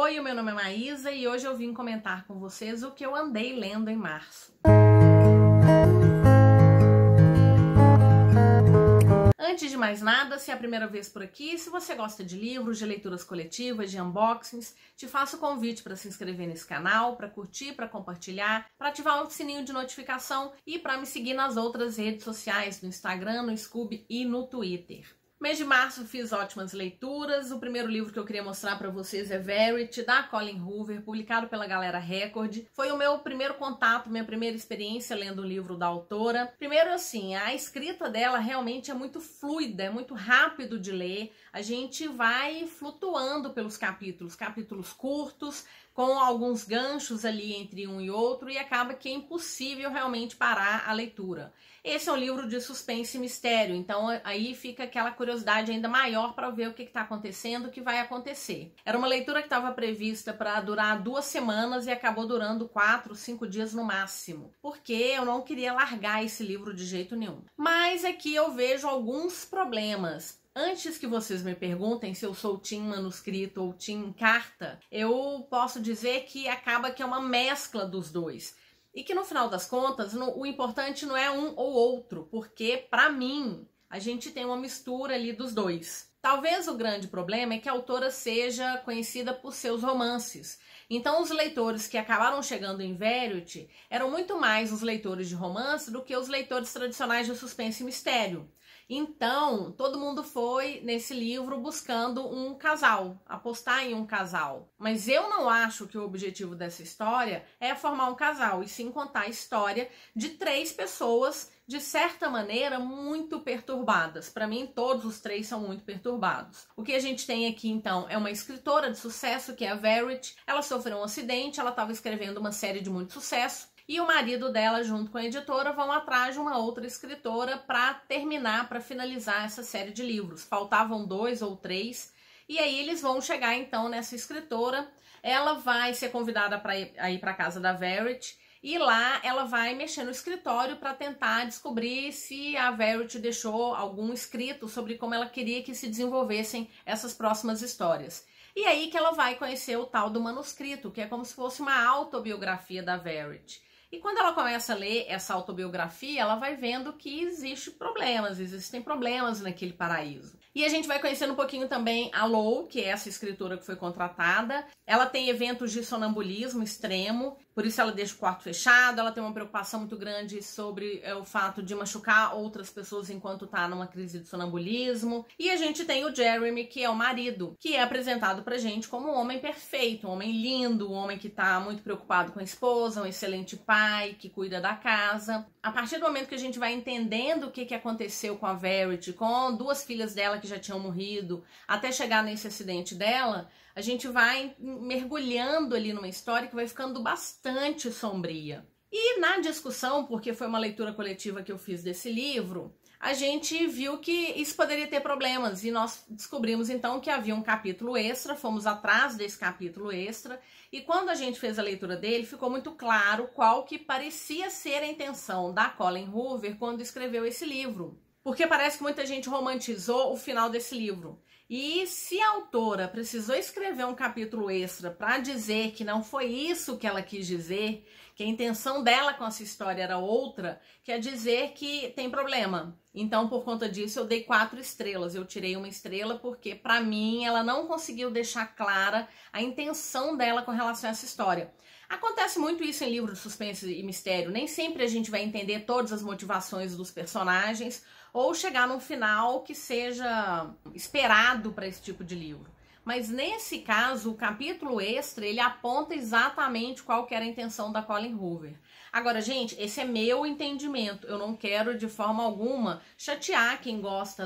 Oi, o meu nome é Maísa e hoje eu vim comentar com vocês o que eu andei lendo em março. Antes de mais nada, se é a primeira vez por aqui, se você gosta de livros, de leituras coletivas, de unboxings, te faço o convite para se inscrever nesse canal, para curtir, para compartilhar, para ativar o sininho de notificação e para me seguir nas outras redes sociais, no Instagram, no Scoob e no Twitter. Mês de março fiz ótimas leituras. O primeiro livro que eu queria mostrar para vocês é Verity, da Colleen Hoover, publicado pela Galera Record. Foi o meu primeiro contato, minha primeira experiência lendo o livro da autora. Primeiro, assim, a escrita dela realmente é muito fluida, é muito rápido de ler. A gente vai flutuando pelos capítulos curtos, com alguns ganchos ali entre um e outro, e acaba que é impossível realmente parar a leitura. Esse é um livro de suspense e mistério, então aí fica aquela curiosidade ainda maior para ver o que está acontecendo, o que vai acontecer. Era uma leitura que estava prevista para durar 2 semanas e acabou durando 4, 5 dias no máximo, porque eu não queria largar esse livro de jeito nenhum. Mas aqui eu vejo alguns problemas. Antes que vocês me perguntem se eu sou team manuscrito ou team carta, eu posso dizer que acaba que é uma mescla dos dois. E que no final das contas, o importante não é um ou outro, porque para mim, a gente tem uma mistura ali dos dois. Talvez o grande problema é que a autora seja conhecida por seus romances. Então os leitores que acabaram chegando em Verity eram muito mais os leitores de romance do que os leitores tradicionais de suspense e mistério. Então, todo mundo foi nesse livro buscando um casal, apostar em um casal. Mas eu não acho que o objetivo dessa história é formar um casal, e sim contar a história de 3 pessoas, de certa maneira, muito perturbadas. Para mim, todos os 3 são muito perturbados. O que a gente tem aqui, então, é uma escritora de sucesso, que é a Verity. Ela sofreu um acidente, ela estava escrevendo uma série de muito sucesso, e o marido dela, junto com a editora, vão atrás de uma outra escritora para terminar, para finalizar essa série de livros. Faltavam 2 ou 3, e aí eles vão chegar então nessa escritora. Ela vai ser convidada para ir para a casa da Verity, e lá ela vai mexer no escritório para tentar descobrir se a Verity deixou algum escrito sobre como ela queria que se desenvolvessem essas próximas histórias. E aí que ela vai conhecer o tal do manuscrito, que é como se fosse uma autobiografia da Verity. E quando ela começa a ler essa autobiografia, ela vai vendo que existem problemas naquele paraíso. E a gente vai conhecendo um pouquinho também a Lou, que é essa escritora que foi contratada. Ela tem eventos de sonambulismo extremo, por isso ela deixa o quarto fechado. Ela tem uma preocupação muito grande sobre o fato de machucar outras pessoas enquanto tá numa crise de sonambulismo. E a gente tem o Jeremy, que é o marido, que é apresentado pra gente como um homem perfeito, um homem lindo, um homem que tá muito preocupado com a esposa, um excelente pai, que cuida da casa. A partir do momento que a gente vai entendendo o que aconteceu com a Verity, com 2 filhas dela que já tinham morrido, até chegar nesse acidente dela, a gente vai mergulhando ali numa história que vai ficando bastante sombria. E na discussão, porque foi uma leitura coletiva que eu fiz desse livro, a gente viu que isso poderia ter problemas, e nós descobrimos então que havia um capítulo extra, fomos atrás desse capítulo extra, e quando a gente fez a leitura dele, ficou muito claro qual que parecia ser a intenção da Colleen Hoover quando escreveu esse livro. Porque parece que muita gente romantizou o final desse livro. E se a autora precisou escrever um capítulo extra para dizer que não foi isso que ela quis dizer, que a intenção dela com essa história era outra, quer dizer que tem problema. Então, por conta disso, eu dei 4 estrelas. Eu tirei 1 estrela porque, para mim, ela não conseguiu deixar clara a intenção dela com relação a essa história. Acontece muito isso em livros de suspense e mistério. Nem sempre a gente vai entender todas as motivações dos personagens ou chegar num final que seja esperado para esse tipo de livro. Mas nesse caso, o capítulo extra, ele aponta exatamente qual que era a intenção da Colleen Hoover. Agora, gente, esse é meu entendimento. Eu não quero de forma alguma chatear quem gosta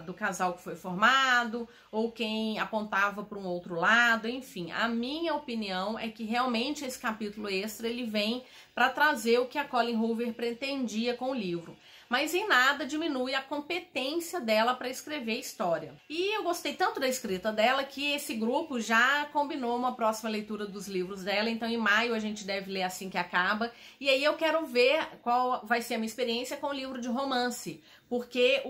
do casal que foi formado ou quem apontava para um outro lado, enfim. A minha opinião é que realmente esse capítulo extra ele vem para trazer o que a Colleen Hoover pretendia com o livro. mas em nada diminui a competência dela para escrever história. E eu gostei tanto da escrita dela que esse grupo já combinou uma próxima leitura dos livros dela, então em maio a gente deve ler assim que acaba, e aí eu quero ver qual vai ser a minha experiência com o livro de romance, porque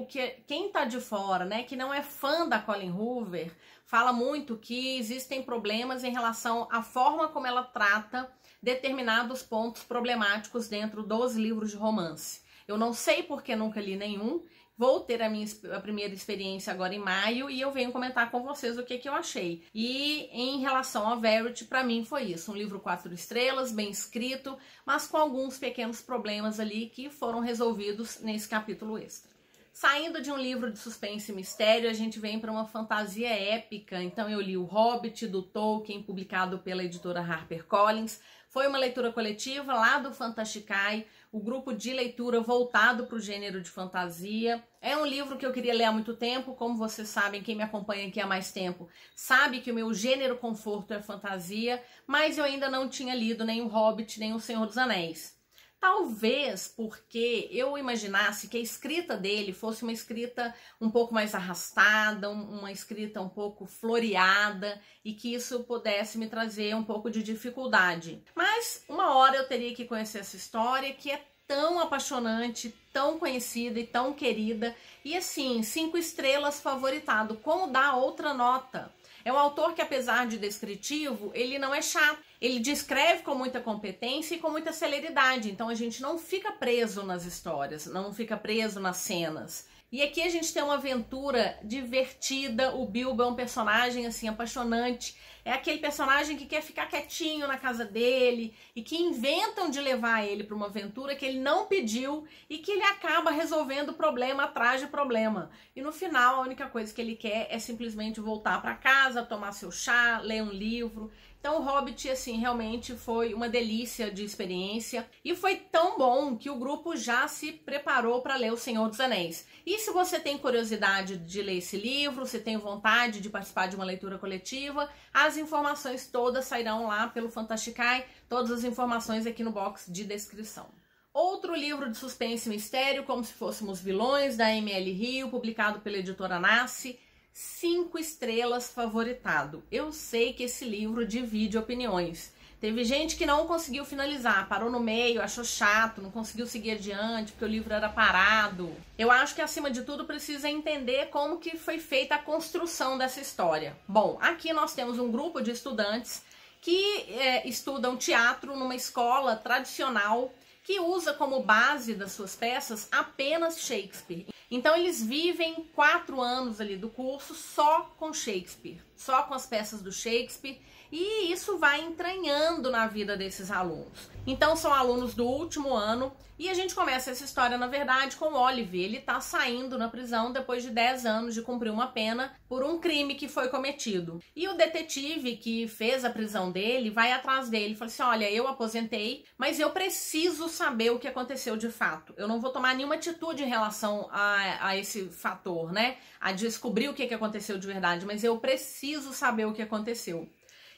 quem tá de fora, né, que não é fã da Colleen Hoover, fala muito que existem problemas em relação à forma como ela trata determinados pontos problemáticos dentro dos livros de romance. Eu não sei porque nunca li nenhum, vou ter a primeira experiência agora em maio e eu venho comentar com vocês o que eu achei. E em relação a Verity, para mim foi isso, um livro 4 estrelas, bem escrito, mas com alguns pequenos problemas ali que foram resolvidos nesse capítulo extra. Saindo de um livro de suspense e mistério, a gente vem para uma fantasia épica. Então eu li O Hobbit, do Tolkien, publicado pela editora HarperCollins. Foi uma leitura coletiva lá do Fantasticai, o grupo de leitura voltado para o gênero de fantasia. É um livro que eu queria ler há muito tempo, como vocês sabem, quem me acompanha aqui há mais tempo, sabe que o meu gênero conforto é fantasia, mas eu ainda não tinha lido nem O Hobbit, nem O Senhor dos Anéis. Talvez porque eu imaginasse que a escrita dele fosse uma escrita um pouco mais arrastada, uma escrita um pouco floreada e que isso pudesse me trazer um pouco de dificuldade. Mas uma hora eu teria que conhecer essa história que é tão apaixonante, tão conhecida e tão querida. E assim, 5 estrelas favoritado. Como dar outra nota? É um autor que, apesar de descritivo, ele não é chato. Ele descreve com muita competência e com muita celeridade. Então a gente não fica preso nas histórias, não fica preso nas cenas. E aqui a gente tem uma aventura divertida. O Bilbo é um personagem assim apaixonante. É aquele personagem que quer ficar quietinho na casa dele e que inventam de levar ele para uma aventura que ele não pediu e que ele acaba resolvendo problema atrás de problema. E no final a única coisa que ele quer é simplesmente voltar para casa, tomar seu chá, ler um livro. Então o Hobbit, assim, realmente foi uma delícia de experiência e foi tão bom que o grupo já se preparou para ler O Senhor dos Anéis. E se você tem curiosidade de ler esse livro, se tem vontade de participar de uma leitura coletiva, as informações todas sairão lá pelo Fantasticai, todas as informações aqui no box de descrição. Outro livro de suspense e mistério, Como se Fôssemos Vilões, da M.L. Rio, publicado pela editora Nasce. 5 estrelas favoritado. Eu sei que esse livro divide opiniões. Teve gente que não conseguiu finalizar, parou no meio, achou chato, não conseguiu seguir adiante porque o livro era parado. Eu acho que acima de tudo precisa entender como que foi feita a construção dessa história. Bom, aqui nós temos um grupo de estudantes que estudam teatro numa escola tradicional que usa como base das suas peças apenas Shakespeare. Então eles vivem 4 anos ali do curso só com Shakespeare, só com as peças do Shakespeare, e isso vai entranhando na vida desses alunos. Então são alunos do último ano e a gente começa essa história, na verdade, com o Oliver. Ele tá saindo na prisão depois de 10 anos de cumprir uma pena por um crime que foi cometido. E o detetive que fez a prisão dele vai atrás dele e fala assim, olha, eu aposentei, mas eu preciso saber o que aconteceu de fato. Eu não vou tomar nenhuma atitude em relação a esse fator, né? A descobrir o que aconteceu de verdade, mas eu preciso saber o que aconteceu.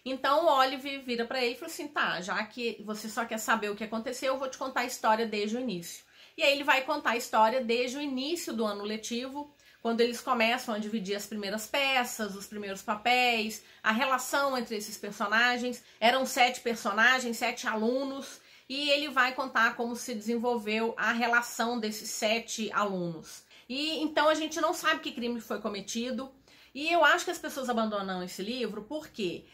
Então o Oliver vira pra ele e fala assim, tá, já que você só quer saber o que aconteceu, eu vou te contar a história desde o início. E aí ele vai contar a história desde o início do ano letivo, quando eles começam a dividir as primeiras peças, os primeiros papéis, a relação entre esses personagens. Eram 7 personagens, 7 alunos, e ele vai contar como se desenvolveu a relação desses 7 alunos. E então a gente não sabe que crime foi cometido. E eu acho que as pessoas abandonam esse livro porque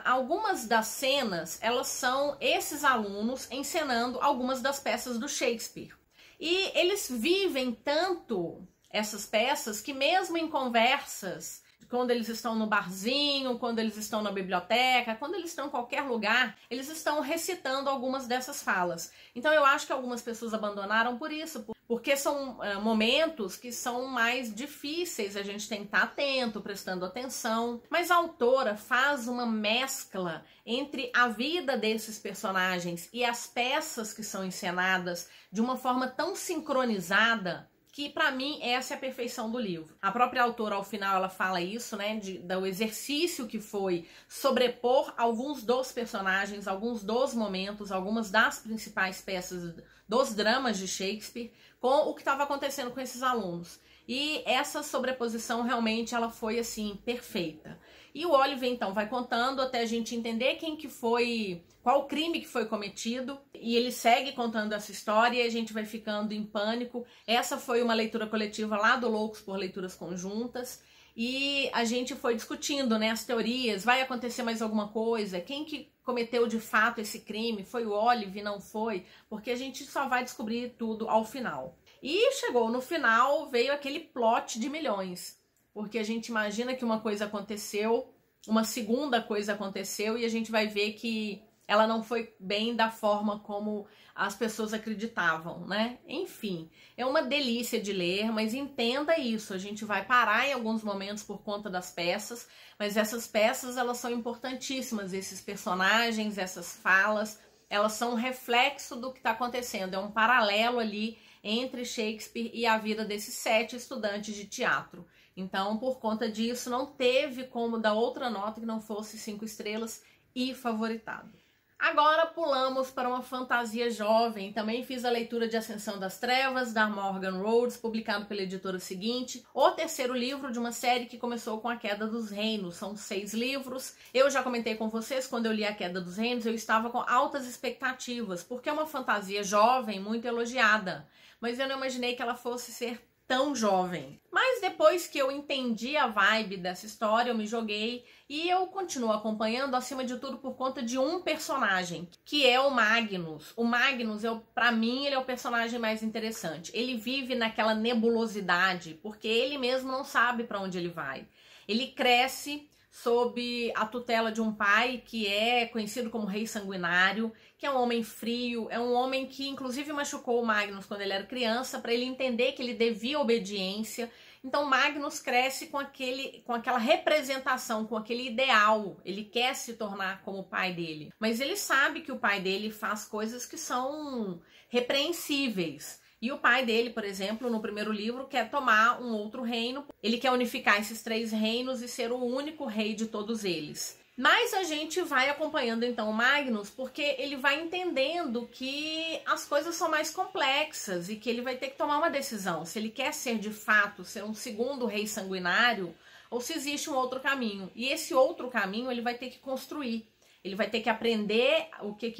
algumas das cenas, elas são esses alunos encenando algumas das peças do Shakespeare. E eles vivem tanto essas peças que mesmo em conversas, quando eles estão no barzinho, quando eles estão na biblioteca, quando eles estão em qualquer lugar, eles estão recitando algumas dessas falas. Então eu acho que algumas pessoas abandonaram por isso, porque são momentos que são mais difíceis a gente tem que estar atento, prestando atenção. Mas a autora faz uma mescla entre a vida desses personagens e as peças que são encenadas de uma forma tão sincronizada que pra mim essa é a perfeição do livro. A própria autora ao final ela fala isso, né, do exercício que foi sobrepor alguns dos personagens, alguns dos momentos, algumas das principais peças dos dramas de Shakespeare com o que estava acontecendo com esses alunos. E essa sobreposição realmente ela foi assim perfeita. E o Oliver então vai contando até a gente entender quem que foi, qual o crime que foi cometido, e ele segue contando essa história e a gente vai ficando em pânico. Essa foi uma leitura coletiva lá do Loucos por Leituras Conjuntas. E a gente foi discutindo, né, as teorias, vai acontecer mais alguma coisa, quem que cometeu de fato esse crime, foi o Oliver, não foi, porque a gente só vai descobrir tudo ao final. E chegou no final, veio aquele plot de milhões, porque a gente imagina que uma coisa aconteceu, uma segunda coisa aconteceu e a gente vai ver que ela não foi bem da forma como as pessoas acreditavam, né? Enfim, é uma delícia de ler, mas entenda isso, a gente vai parar em alguns momentos por conta das peças, mas essas peças, elas são importantíssimas, esses personagens, essas falas, elas são um reflexo do que está acontecendo, é um paralelo ali entre Shakespeare e a vida desses 7 estudantes de teatro. Então, por conta disso, não teve como dar outra nota que não fosse 5 estrelas e favoritado. Agora pulamos para uma fantasia jovem. Também fiz a leitura de Ascensão das Trevas, da Morgan Rhodes, publicado pela editora seguinte. O terceiro livro de uma série que começou com A Queda dos Reinos. São 6 livros. Eu já comentei com vocês, quando eu li A Queda dos Reinos, eu estava com altas expectativas, porque é uma fantasia jovem, muito elogiada. Mas eu não imaginei que ela fosse ser tão jovem. Mas depois que eu entendi a vibe dessa história, eu me joguei e eu continuo acompanhando, acima de tudo, por conta de um personagem, que é o Magnus. O Magnus, pra mim, ele é o personagem mais interessante. Ele vive naquela nebulosidade, porque ele mesmo não sabe para onde ele vai. Ele cresce sob a tutela de um pai que é conhecido como Rei Sanguinário, que é um homem frio, é um homem que inclusive machucou o Magnus quando ele era criança, para ele entender que ele devia obediência. Então Magnus cresce com aquela representação, com aquele ideal. Ele quer se tornar como o pai dele, mas ele sabe que o pai dele faz coisas que são repreensíveis. E o pai dele, por exemplo, no primeiro livro, quer tomar um outro reino. Ele quer unificar esses 3 reinos e ser o único rei de todos eles. Mas a gente vai acompanhando então o Magnus, porque ele vai entendendo que as coisas são mais complexas e que ele vai ter que tomar uma decisão. Se ele quer ser de fato, ser um segundo rei sanguinário, ou se existe um outro caminho. E esse outro caminho ele vai ter que construir. Ele vai ter que aprender o que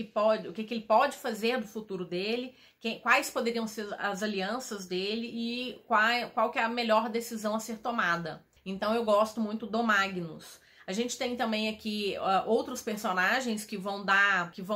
ele pode fazer do futuro dele, quais poderiam ser as alianças dele e qual que é a melhor decisão a ser tomada. Então eu gosto muito do Magnus. A gente tem também aqui outros personagens que vão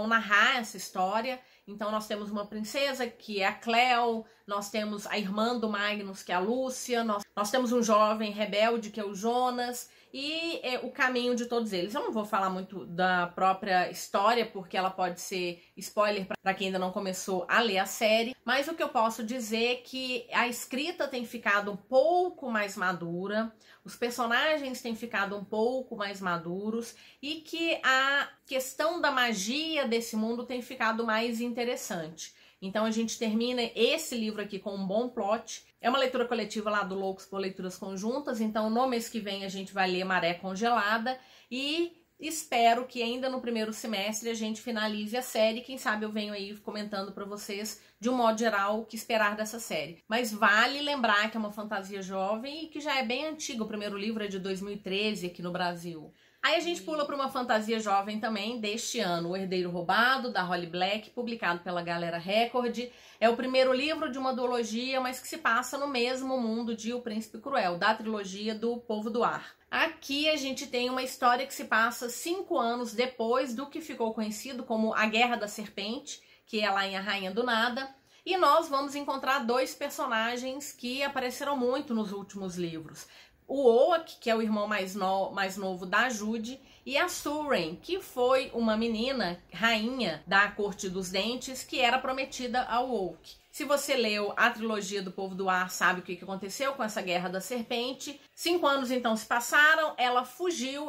narrar essa história. Então nós temos uma princesa que é a Cleo, nós temos a irmã do Magnus que é a Lúcia, nós temos um jovem rebelde que é o Jonas, e o caminho de todos eles. Eu não vou falar muito da própria história, porque ela pode ser spoiler para quem ainda não começou a ler a série, mas o que eu posso dizer é que a escrita tem ficado um pouco mais madura, os personagens têm ficado um pouco mais maduros e que a questão da magia desse mundo tem ficado mais interessante. Então a gente termina esse livro aqui com um bom plot. É uma leitura coletiva lá do Loucos por Leituras Conjuntas, então no mês que vem a gente vai ler Maré Congelada e espero que ainda no primeiro semestre a gente finalize a série. Quem sabe eu venho aí comentando pra vocês, de um modo geral, o que esperar dessa série. Mas vale lembrar que é uma fantasia jovem e que já é bem antiga. O primeiro livro é de 2013 aqui no Brasil. Aí a gente pula para uma fantasia jovem também deste ano, O Herdeiro Roubado, da Holly Black, publicado pela Galera Record. É o primeiro livro de uma duologia, mas que se passa no mesmo mundo de O Príncipe Cruel, da trilogia do Povo do Ar. Aqui a gente tem uma história que se passa 5 anos depois do que ficou conhecido como A Guerra da Serpente, que é lá em A Rainha do Nada. E nós vamos encontrar 2 personagens que apareceram muito nos últimos livros. O Oak, que é o irmão mais novo da Judy, e a Suren, que foi uma menina, rainha da Corte dos Dentes, que era prometida ao Oak. Se você leu a trilogia do Povo do Ar, sabe o que aconteceu com essa Guerra da Serpente. 5 anos então se passaram, ela fugiu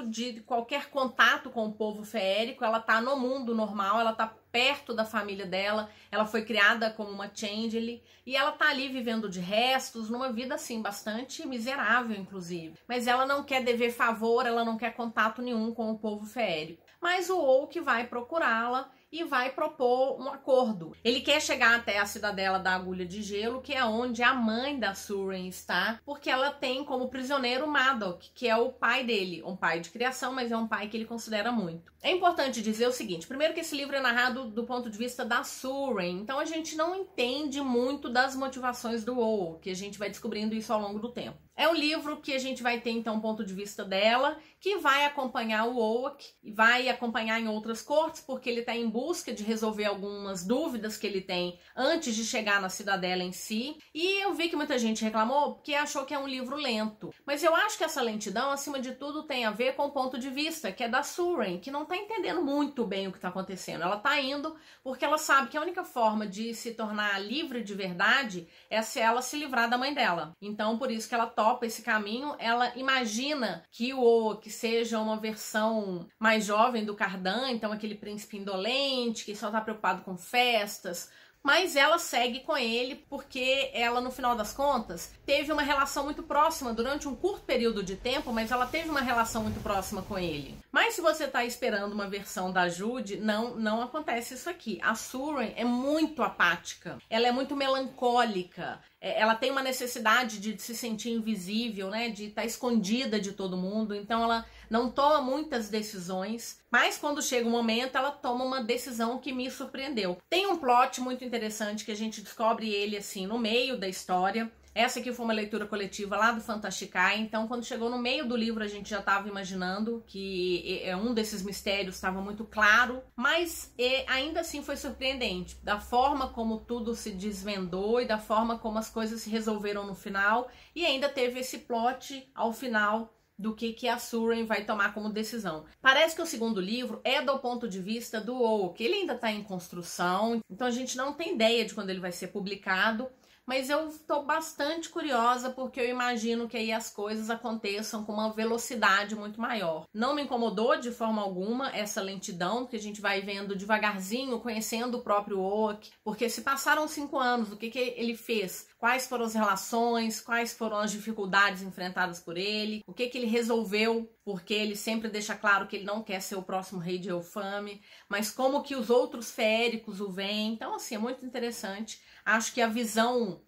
de qualquer contato com o povo feérico, ela tá no mundo normal, ela tá perto da família dela, ela foi criada como uma Changeling e ela tá ali vivendo de restos, numa vida assim bastante miserável inclusive. Mas ela não quer dever favor, ela não quer contato nenhum com o povo feérico. Mas o Oak vai procurá-la e vai propor um acordo. Ele quer chegar até a Cidadela da Agulha de Gelo, que é onde a mãe da Suren está, porque ela tem como prisioneiro Madok, que é o pai dele, um pai de criação, mas é um pai que ele considera muito. É importante dizer o seguinte, primeiro que esse livro é narrado do ponto de vista da Suren, então a gente não entende muito das motivações do Oak, a gente vai descobrindo isso ao longo do tempo. É um livro que a gente vai ter, então, o ponto de vista dela, que vai acompanhar o Oak, vai acompanhar em outras cortes, porque ele está em busca de resolver algumas dúvidas que ele tem antes de chegar na cidadela em si. E eu vi que muita gente reclamou porque achou que é um livro lento. Mas eu acho que essa lentidão, acima de tudo, tem a ver com o ponto de vista, que é da Suren, que não está entendendo muito bem o que está acontecendo. Ela está indo porque ela sabe que a única forma de se tornar livre de verdade é se ela se livrar da mãe dela. Então, por isso que ela topa esse caminho, ela imagina que o Oak seja uma versão mais jovem do Cardan, então aquele príncipe indolente, que só tá preocupado com festas, mas ela segue com ele porque ela, no final das contas, teve uma relação muito próxima durante um curto período de tempo, mas ela teve uma relação muito próxima com ele. Mas se você tá esperando uma versão da Jude, não acontece isso aqui. A Suren é muito apática, ela é muito melancólica, ela tem uma necessidade de se sentir invisível, né, de estar escondida de todo mundo, então ela não toma muitas decisões, mas quando chega o momento ela toma uma decisão que me surpreendeu. Tem um plot muito interessante que a gente descobre ele assim no meio da história. Essa aqui foi uma leitura coletiva lá do Fantasticai, então quando chegou no meio do livro a gente já estava imaginando que um desses mistérios estava muito claro, mas ainda assim foi surpreendente, da forma como tudo se desvendou e da forma como as coisas se resolveram no final, e ainda teve esse plot ao final do que a Suren vai tomar como decisão. Parece que o segundo livro é do ponto de vista do Oak, ele ainda está em construção, então a gente não tem ideia de quando ele vai ser publicado, mas eu estou bastante curiosa porque eu imagino que aí as coisas aconteçam com uma velocidade muito maior. Não me incomodou de forma alguma essa lentidão, que a gente vai vendo devagarzinho, conhecendo o próprio Oak, porque se passaram 5 anos, o que ele fez? Quais foram as relações, quais foram as dificuldades enfrentadas por ele, o que ele resolveu, porque ele sempre deixa claro que ele não quer ser o próximo rei de Elfame, mas como que os outros feéricos o veem. Então, assim, é muito interessante. Acho que a visão,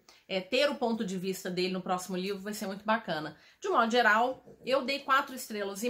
ter o ponto de vista dele no próximo livro vai ser muito bacana. De um modo geral, eu dei 4,5 estrelas,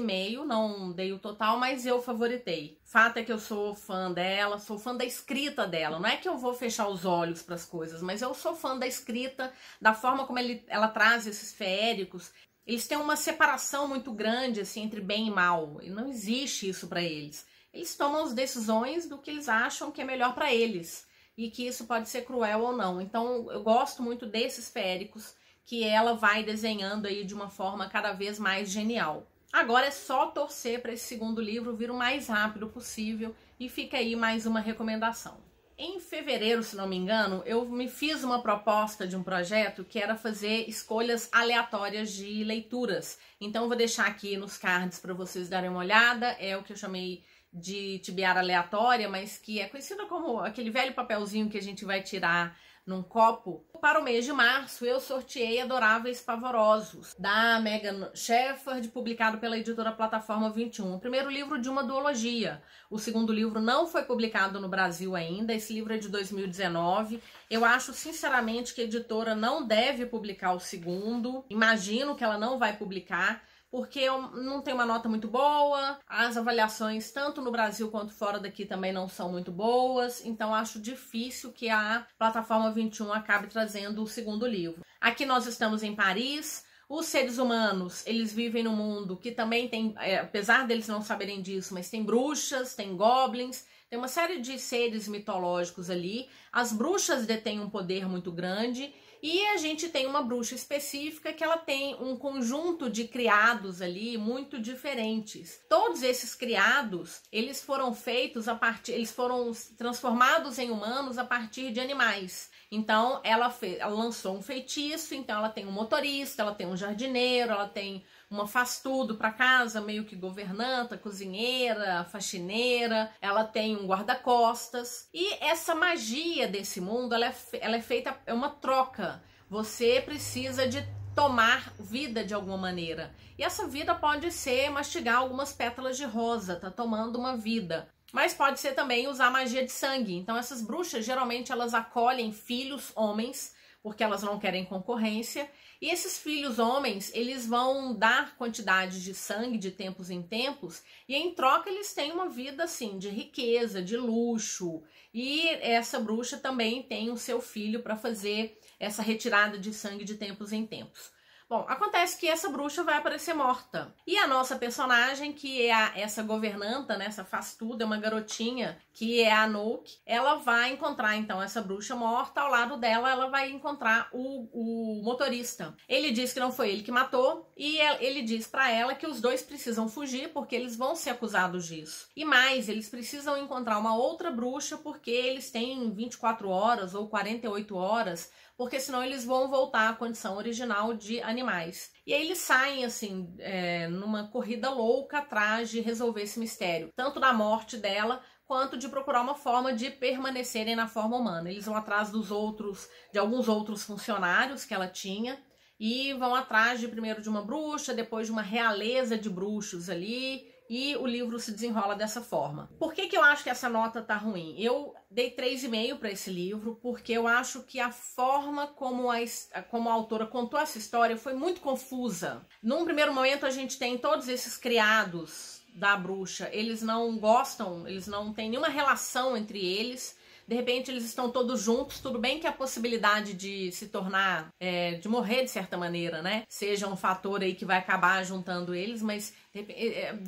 não dei o total, mas eu favoritei. Fato é que eu sou fã dela, sou fã da escrita dela. Não é que eu vou fechar os olhos para as coisas, mas eu sou fã da escrita, da forma como ela traz esses feéricos. Eles têm uma separação muito grande assim, entre bem e mal, e não existe isso para eles. Eles tomam as decisões do que eles acham que é melhor para eles, e que isso pode ser cruel ou não. Então eu gosto muito desses feéricos que ela vai desenhando aí de uma forma cada vez mais genial. Agora é só torcer para esse segundo livro vir o mais rápido possível, e fica aí mais uma recomendação. Em fevereiro, se não me engano, eu me fiz uma proposta de um projeto que era fazer escolhas aleatórias de leituras. Então eu vou deixar aqui nos cards para vocês darem uma olhada. É o que eu chamei de tibiara aleatória, mas que é conhecida como aquele velho papelzinho que a gente vai tirar num copo. Para o mês de março, eu sorteei Adoráveis Pavorosos, da Megan Shepherd, publicado pela editora Plataforma 21. O primeiro livro de uma duologia. O segundo livro não foi publicado no Brasil ainda, esse livro é de 2019. Eu acho, sinceramente, que a editora não deve publicar o segundo. Imagino que ela não vai publicar, porque não tem uma nota muito boa, as avaliações tanto no Brasil quanto fora daqui também não são muito boas, então acho difícil que a Plataforma 21 acabe trazendo o segundo livro. Aqui nós estamos em Paris. Os seres humanos, eles vivem num mundo que também tem, apesar deles não saberem disso, mas tem bruxas, tem goblins, tem uma série de seres mitológicos ali. As bruxas detêm um poder muito grande E a gente tem uma bruxa específica que ela tem um conjunto de criados ali muito diferentes. Todos esses criados, eles foram feitos eles foram transformados em humanos a partir de animais. Então, ela lançou um feitiço, então ela tem um motorista, ela tem um jardineiro, ela tem uma faz-tudo para casa, meio que governanta, cozinheira, faxineira, ela tem um guarda-costas. E essa magia desse mundo, ela é feita, é uma troca. Você precisa de tomar vida de alguma maneira. E essa vida pode ser mastigar algumas pétalas de rosa, tá tomando uma vida. Mas pode ser também usar magia de sangue. Então essas bruxas, geralmente, elas acolhem filhos homens, porque elas não querem concorrência. E esses filhos homens, eles vão dar quantidades de sangue de tempos em tempos, e em troca eles têm uma vida assim de riqueza, de luxo. E essa bruxa também tem o seu filho para fazer essa retirada de sangue de tempos em tempos. Bom, acontece que essa bruxa vai aparecer morta. E a nossa personagem, que é essa governanta, né, essa faz-tudo, é uma garotinha, que é a Anouk, ela vai encontrar, então, essa bruxa morta. Ao lado dela, ela vai encontrar o motorista. Ele diz que não foi ele que matou, e ele diz pra ela que os dois precisam fugir, porque eles vão ser acusados disso. E mais, eles precisam encontrar uma outra bruxa, porque eles têm 24 horas ou 48 horas, porque senão eles vão voltar à condição original de animais. E aí eles saem, assim, numa corrida louca atrás de resolver esse mistério, tanto da morte dela, quanto de procurar uma forma de permanecerem na forma humana. Eles vão atrás de alguns outros funcionários que ela tinha, e vão atrás primeiro de uma bruxa, depois de uma realeza de bruxos ali, e o livro se desenrola dessa forma. Por que eu acho que essa nota tá ruim? Eu dei 3,5 para esse livro, porque eu acho que a forma como a autora contou essa história foi muito confusa. Num primeiro momento, a gente tem todos esses criados da bruxa, eles não gostam, eles não têm nenhuma relação entre eles. De repente eles estão todos juntos, tudo bem que a possibilidade de se tornar, de morrer de certa maneira, né, seja um fator aí que vai acabar juntando eles, mas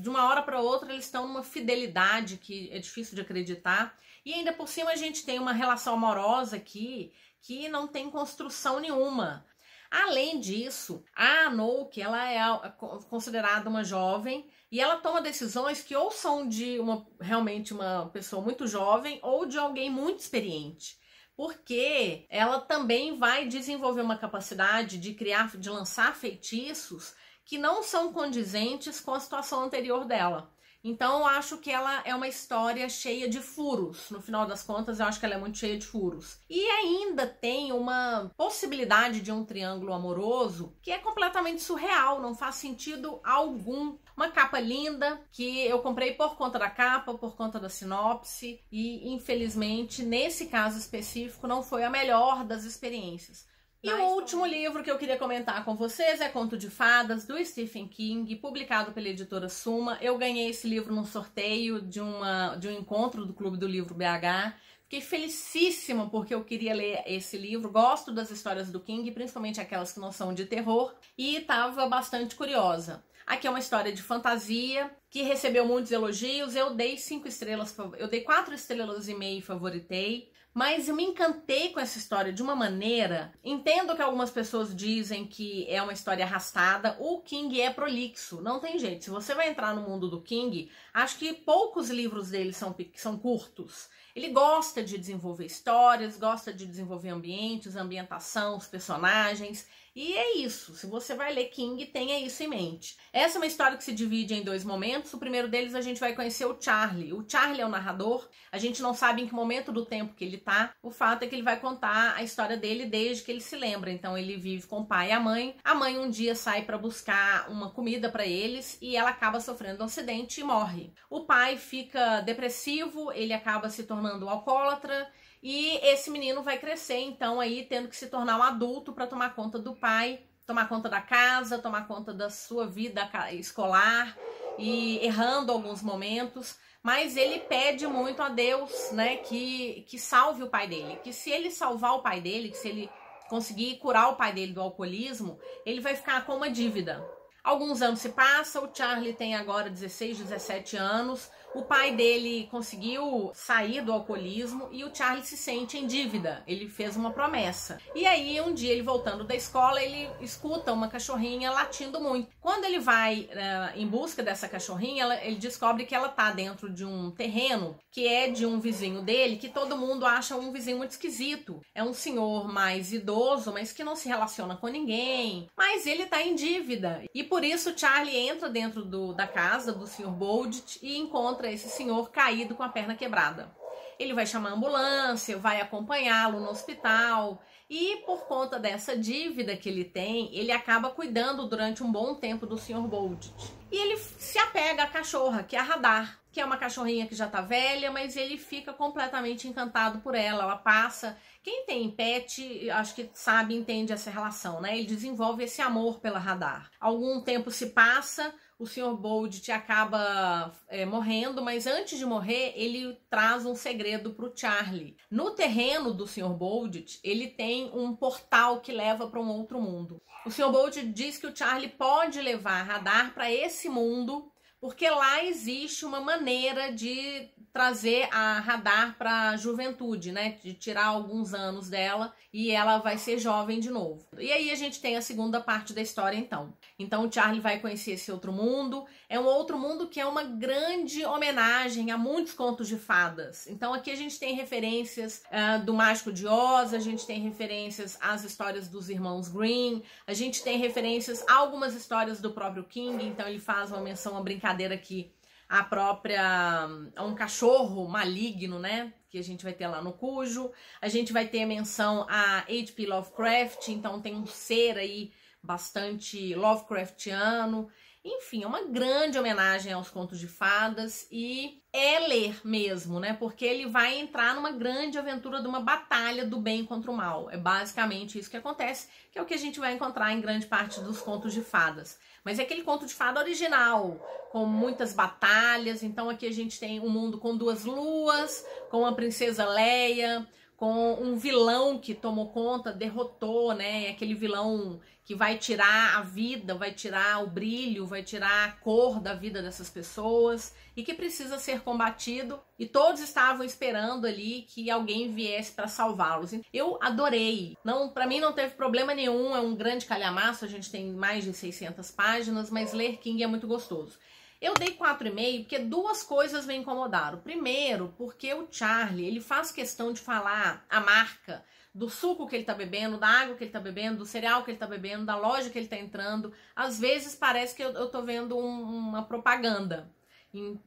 de uma hora para outra eles estão numa fidelidade que é difícil de acreditar. E ainda por cima a gente tem uma relação amorosa aqui que não tem construção nenhuma. Além disso, a Anouk, ela é considerada uma jovem, e ela toma decisões que ou são de realmente uma pessoa muito jovem ou de alguém muito experiente. Porque ela também vai desenvolver uma capacidade de lançar feitiços que não são condizentes com a situação anterior dela. Então eu acho que ela é uma história cheia de furos. No final das contas, eu acho que ela é muito cheia de furos. E ainda tem uma possibilidade de um triângulo amoroso que é completamente surreal, não faz sentido algum. Uma capa linda, que eu comprei por conta da capa, por conta da sinopse, e infelizmente, nesse caso específico, não foi a melhor das experiências. E o último livro que eu queria comentar com vocês é Conto de Fadas, do Stephen King, publicado pela editora Suma. Eu ganhei esse livro num sorteio de um encontro do Clube do Livro BH. Fiquei felicíssima porque eu queria ler esse livro. Gosto das histórias do King, principalmente aquelas que não são de terror, e estava bastante curiosa. Aqui é uma história de fantasia que recebeu muitos elogios. Eu dei 5 estrelas, eu dei 4,5 estrelas e favoritei. Mas eu me encantei com essa história de uma maneira. Entendo que algumas pessoas dizem que é uma história arrastada. O King é prolixo, não tem jeito. Se você vai entrar no mundo do King, acho que poucos livros dele são curtos. Ele gosta de desenvolver histórias, gosta de desenvolver ambientes, ambientação, os personagens. E é isso, se você vai ler King, tenha isso em mente. Essa é uma história que se divide em 2 momentos. O primeiro deles a gente vai conhecer o Charlie. O Charlie é o narrador, a gente não sabe em que momento do tempo que ele tá. O fato é que ele vai contar a história dele desde que ele se lembra. Então ele vive com o pai e a mãe. A mãe um dia sai para buscar uma comida para eles e ela acaba sofrendo um acidente e morre. O pai fica depressivo, ele acaba se tornando alcoólatra. E esse menino vai crescer, então, aí tendo que se tornar um adulto para tomar conta do pai, tomar conta da casa, tomar conta da sua vida escolar, e errando alguns momentos. Mas ele pede muito a Deus, né, que salve o pai dele. Que se ele salvar o pai dele, que se ele conseguir curar o pai dele do alcoolismo, ele vai ficar com uma dívida. Alguns anos se passam, o Charlie tem agora 16, 17 anos. O pai dele conseguiu sair do alcoolismo e o Charlie se sente em dívida. Ele fez uma promessa. E aí, um dia, ele voltando da escola, ele escuta uma cachorrinha latindo muito. Quando ele vai em busca dessa cachorrinha, ele descobre que ela tá dentro de um terreno que é de um vizinho dele, que todo mundo acha um vizinho muito esquisito. É um senhor mais idoso, mas que não se relaciona com ninguém. Mas ele tá em dívida. E por isso o Charlie entra dentro da casa do Sr. Boldit e encontra esse senhor caído com a perna quebrada. Ele vai chamar a ambulância, vai acompanhá-lo no hospital e por conta dessa dívida que ele tem, ele acaba cuidando durante um bom tempo do Sr. Boldit. E ele se apega à cachorra, que é a Radar, que é uma cachorrinha que já tá velha, mas ele fica completamente encantado por ela. Ela passa... Quem tem pet, acho que sabe, entende essa relação, né? Ele desenvolve esse amor pela Radar. Algum tempo se passa, o Sr. Boldit acaba morrendo, mas antes de morrer, ele traz um segredo para o Charlie. No terreno do Sr. Boldit, ele tem um portal que leva para um outro mundo. O Sr. Boldit diz que o Charlie pode levar a Radar para esse mundo, porque lá existe uma maneira de trazer a Radar para a juventude, né? De tirar alguns anos dela e ela vai ser jovem de novo. E aí a gente tem a segunda parte da história, então. Então o Charlie vai conhecer esse outro mundo. É um outro mundo que é uma grande homenagem a muitos contos de fadas. Então aqui a gente tem referências do Mágico de Oz, a gente tem referências às histórias dos irmãos Grimm, a gente tem referências a algumas histórias do próprio King. Então ele faz uma menção, uma brincadeira aqui a um cachorro maligno, né, que a gente vai ter lá no Cujo. A gente vai ter a menção a H.P. Lovecraft, então tem um ser aí bastante Lovecraftiano. Enfim, é uma grande homenagem aos contos de fadas e é ler mesmo, né? Porque ele vai entrar numa grande aventura de uma batalha do bem contra o mal. É basicamente isso que acontece, que é o que a gente vai encontrar em grande parte dos contos de fadas. Mas é aquele conto de fada original, com muitas batalhas. Então aqui a gente tem um mundo com duas luas, com a princesa Leia, com um vilão que tomou conta, derrotou, né? Aquele vilão que vai tirar a vida, vai tirar o brilho, vai tirar a cor da vida dessas pessoas e que precisa ser combatido. E todos estavam esperando ali que alguém viesse para salvá-los. Eu adorei. Não, para mim não teve problema nenhum, é um grande calhamaço, a gente tem mais de 600 páginas, mas ler King é muito gostoso. Eu dei 4,5 porque duas coisas me incomodaram. Primeiro, porque o Charlie, ele faz questão de falar a marca do suco que ele tá bebendo, da água que ele tá bebendo, do cereal que ele tá bebendo, da loja que ele tá entrando. Às vezes parece que eu tô vendo uma propaganda.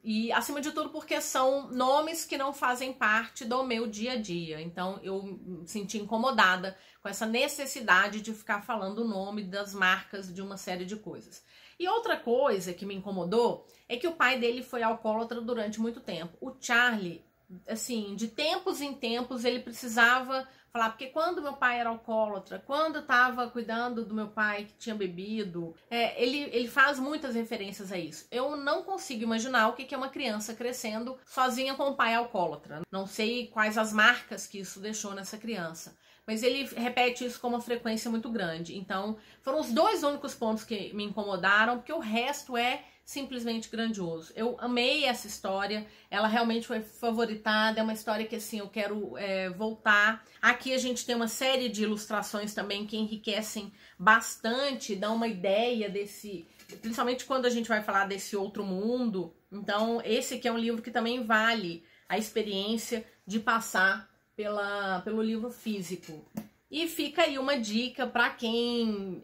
E acima de tudo porque são nomes que não fazem parte do meu dia a dia. Então eu me senti incomodada com essa necessidade de ficar falando o nome das marcas de uma série de coisas. E outra coisa que me incomodou é que o pai dele foi alcoólatra durante muito tempo. O Charlie, assim, de tempos em tempos ele precisava falar, porque quando meu pai era alcoólatra, quando eu tava cuidando do meu pai que tinha bebido, ele faz muitas referências a isso. Eu não consigo imaginar o que é uma criança crescendo sozinha com o pai alcoólatra. Não sei quais as marcas que isso deixou nessa criança. Mas ele repete isso com uma frequência muito grande. Então, foram os dois únicos pontos que me incomodaram, porque o resto é simplesmente grandioso. Eu amei essa história, ela realmente foi favoritada, é uma história que, assim, eu quero voltar. Aqui a gente tem uma série de ilustrações também que enriquecem bastante, dão uma ideia desse... Principalmente quando a gente vai falar desse outro mundo. Então, esse aqui é um livro que também vale a experiência de passar pelo livro físico. E fica aí uma dica para quem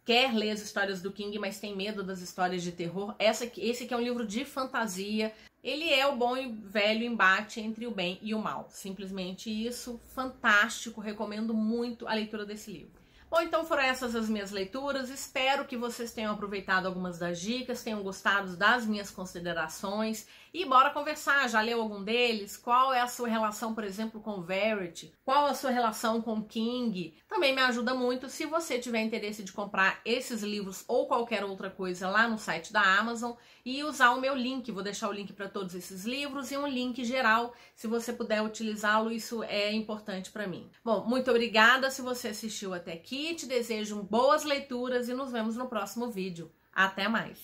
quer ler as histórias do King, mas tem medo das histórias de terror. Esse aqui é um livro de fantasia. Ele é o bom e velho embate entre o bem e o mal. Simplesmente isso, fantástico. Recomendo muito a leitura desse livro. Bom, então foram essas as minhas leituras. Espero que vocês tenham aproveitado algumas das dicas, tenham gostado das minhas considerações. E bora conversar, já leu algum deles? Qual é a sua relação, por exemplo, com Verity? Qual a sua relação com King? Também me ajuda muito se você tiver interesse de comprar esses livros ou qualquer outra coisa lá no site da Amazon e usar o meu link. Vou deixar o link para todos esses livros e um link geral. Se você puder utilizá-lo, isso é importante para mim. Bom, muito obrigada se você assistiu até aqui. Te desejo boas leituras e nos vemos no próximo vídeo. Até mais!